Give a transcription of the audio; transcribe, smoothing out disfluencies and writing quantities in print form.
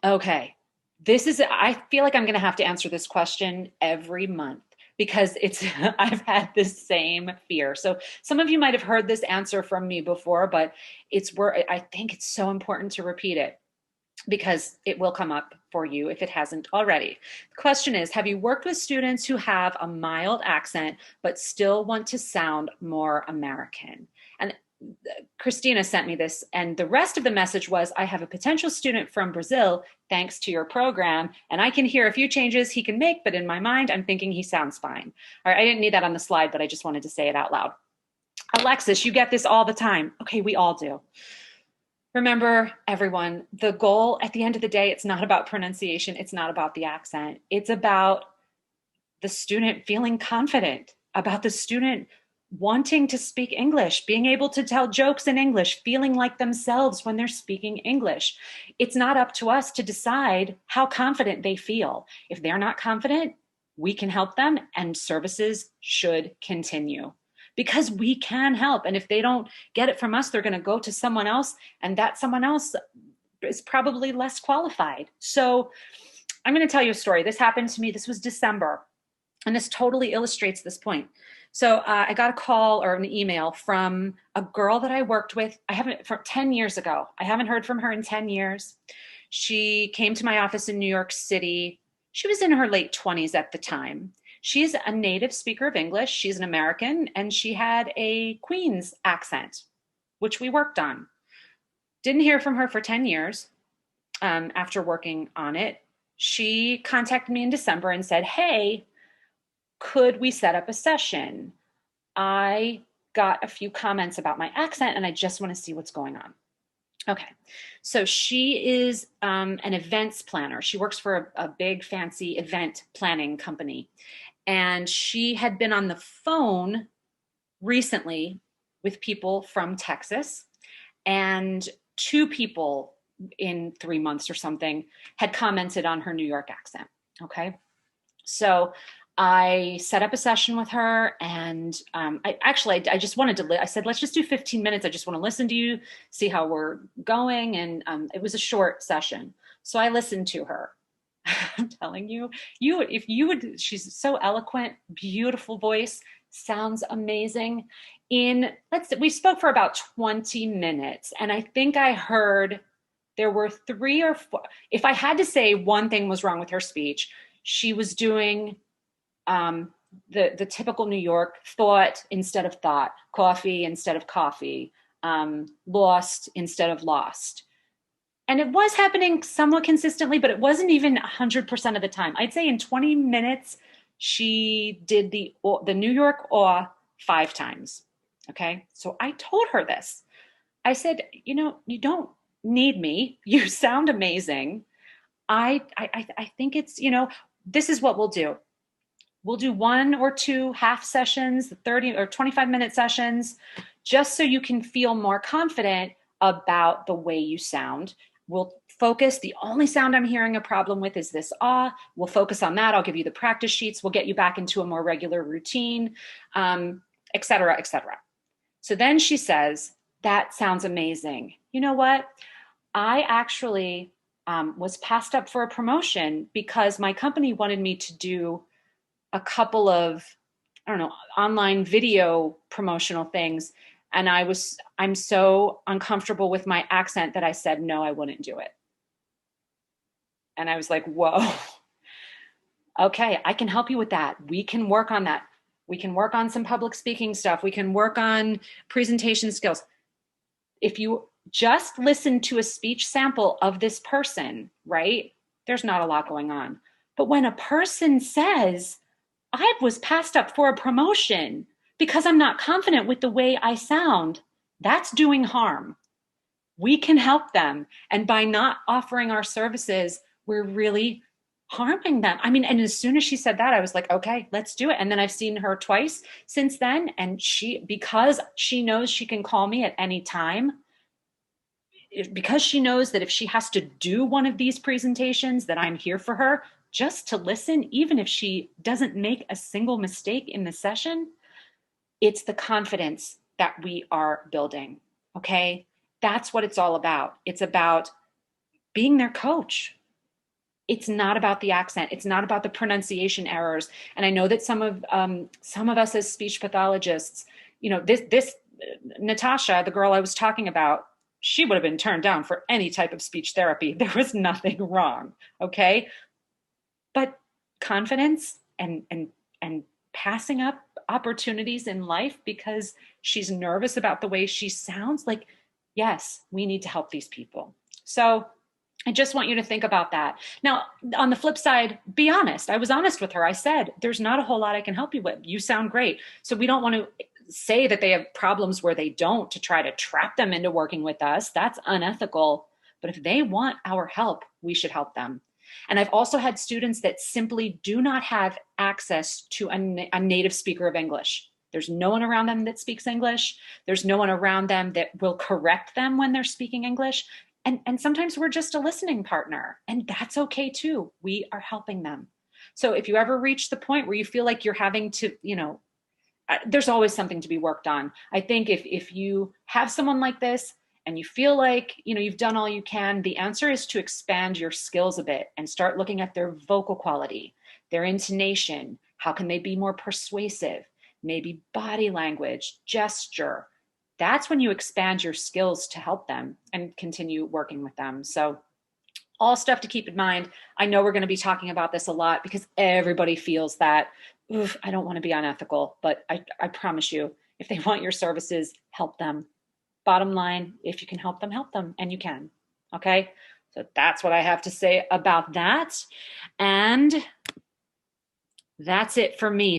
Okay. I feel like I'm going to have to answer this question every month because I've had this same fear. So some of you might have heard this answer from me before, but I think it's so important to repeat it because it will come up for you if it hasn't already. The question is, have you worked with students who have a mild accent but still want to sound more American? And Christina sent me this, and the rest of the message was, I have a potential student from Brazil thanks to your program, and I can hear a few changes he can make, but in my mind, I'm thinking he sounds fine. All right, I didn't need that on the slide, but I just wanted to say it out loud. Alexis, you get this all the time. Okay, we all do. Remember, everyone, the goal at the end of the day, it's not about pronunciation, it's not about the accent. It's about the student feeling confident, about the student wanting to speak English, being able to tell jokes in English, feeling like themselves when they're speaking English. It's not up to us to decide how confident they feel. If they're not confident, we can help them and services should continue because we can help. And if they don't get it from us, they're going to go to someone else, and that someone else is probably less qualified. So I'm going to tell you a story. This happened to me. This was December. And this totally illustrates this point. So I got a call or an email from a girl that I worked with. I haven't for 10 years ago. I haven't heard from her in 10 years. She came to my office in New York City. She was in her late 20s at the time. She's a native speaker of English. She's an American, and she had a Queens accent, which we worked on. Didn't hear from her for 10 years after working on it. She contacted me in December and said, hey, could we set up a session? I got a few comments about my accent and I just want to see what's going on. Okay, so she is an events planner. She works for a big fancy event planning company. And she had been on the phone recently with people from Texas, and two people in 3 months or something had commented on her New York accent. Okay, so I set up a session with her, and I just wanted to. I said, let's just do 15 minutes. I just want to listen to you, see how we're going, and it was a short session. So I listened to her. I'm telling you, if you would, she's so eloquent, beautiful voice, sounds amazing. We spoke for about 20 minutes, and I think I heard there were three or four. If I had to say one thing was wrong with her speech, she was doing the typical New York thought instead of thought, coffee instead of coffee, lost instead of lost. And it was happening somewhat consistently, but it wasn't even 100% of the time. I'd say in 20 minutes, she did the New York awe 5 times. Okay. So I told her this. I said, you don't need me. You sound amazing. I think it's, this is what we'll do. We'll do 1 or 2 half sessions, 30 or 25-minute sessions, just so you can feel more confident about the way you sound. We'll focus. The only sound I'm hearing a problem with is this ah. We'll focus on that. I'll give you the practice sheets. We'll get you back into a more regular routine, et cetera, et cetera. So then she says, that sounds amazing. You know what? I actually was passed up for a promotion because my company wanted me to do a couple of, I don't know, online video promotional things. And I'm so uncomfortable with my accent that I said, no, I wouldn't do it. And I was like, whoa, okay, I can help you with that. We can work on that. We can work on some public speaking stuff. We can work on presentation skills. If you just listen to a speech sample of this person, right, there's not a lot going on. But when a person says, I was passed up for a promotion because I'm not confident with the way I sound, that's doing harm. We can help them. And by not offering our services, we're really harming them. I mean, and as soon as she said that, I was like, okay, let's do it. And then I've seen her twice since then. And because she knows she can call me at any time, because she knows that if she has to do one of these presentations, that I'm here for her just to listen, even if she doesn't make a single mistake in the session. It's the confidence that we are building. Okay. That's what it's all about. It's about being their coach. It's not about the accent. It's not about the pronunciation errors. And I know that some of us as speech pathologists, this Natasha, the girl I was talking about, she would have been turned down for any type of speech therapy. There was nothing wrong. Okay. But confidence and passing up opportunities in life because she's nervous about the way she sounds, like, yes, we need to help these people. So I just want you to think about that. Now, on the flip side, be honest. I was honest with her. I said, there's not a whole lot I can help you with. You sound great. So we don't want to say that they have problems where they don't, to try to trap them into working with us. That's unethical. But if they want our help, we should help them. And I've also had students that simply do not have access to a native speaker of English. There's no one around them that speaks English. There's no one around them that will correct them when they're speaking English. And sometimes we're just a listening partner, and that's okay too. We are helping them. So if you ever reach the point where you feel like you're having to, there's always something to be worked on. I think if you have someone like this and you feel like, you've done all you can, the answer is to expand your skills a bit and start looking at their vocal quality, their intonation. How can they be more persuasive? Maybe body language, gesture. That's when you expand your skills to help them and continue working with them. So all stuff to keep in mind. I know we're going to be talking about this a lot because everybody feels that, oof, I don't want to be unethical, but I promise you, if they want your services, help them. Bottom line, if you can help them, and you can. Okay. So that's what I have to say about that. And that's it for me.